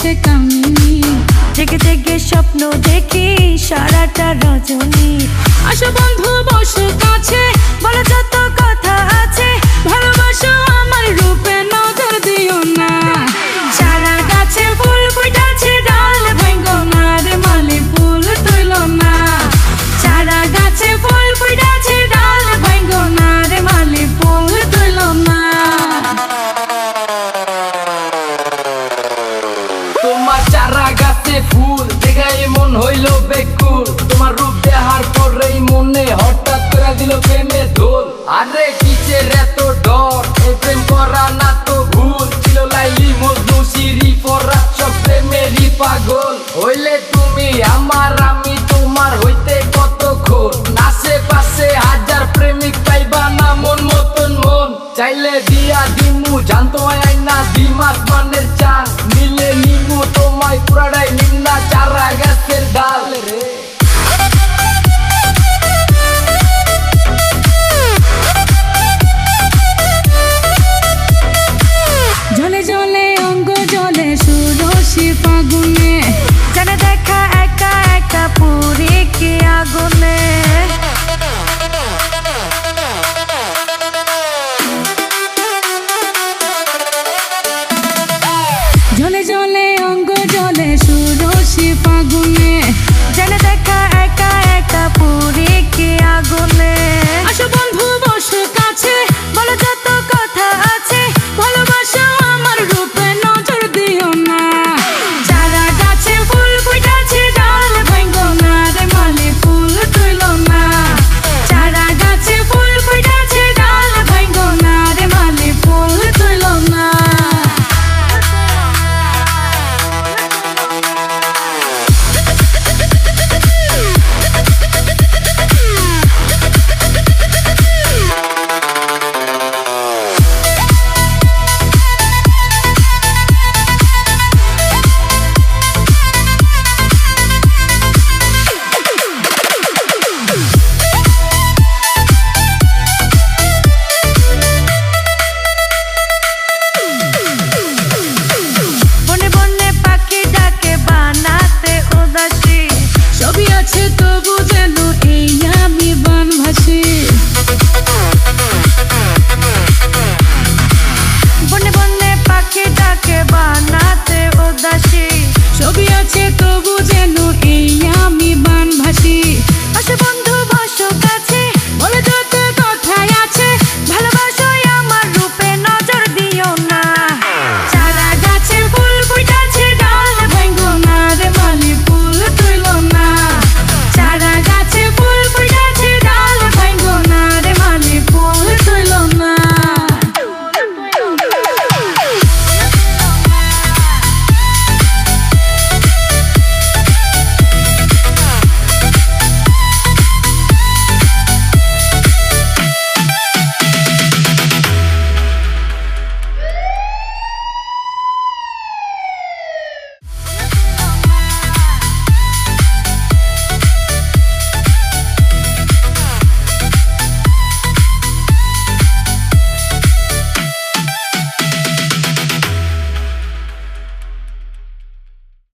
এসেছে কামিনী, জেগে জেগে স্বপ্ন দেখি সারাটা রজনী। আসো বন্ধু বসো কাছে, বলো যত কথা আছে, ভালোবাসো আমার রূপে নজর দিও না। চারা গাছে ফুল ফুটেছে ডাল ভাঙ্গো না রে মালি ফুল তুইলো না। চারা গাছে ফুল ফুটেছে ডাল ভাঙ্গো না রে মালি ফুল তুইলো না। তোমার চারা গাছে ফুল দেখাই মন হইল বেকুল, তোমার রূপ দেখার পরেই মনে হঠাৎ করে দিল প্রেমে দোল। আরে কিসের এত ডর, এই প্রেম করা না তো ভুল, ছিল লাইলি মজনু সিঁড়ি পরা সব প্রেমেরই পাগল। হইলে তুমি আমার আমি তোমার হইতে কতক্ষণ, আশেপাশে হাজার প্রেমিক পাইবা না মন মতন মন। চাইলে দিয়া দিমু জানতো আইনা দিমাস মানের চান, নিলে নিমু তোমায় পুরাটাই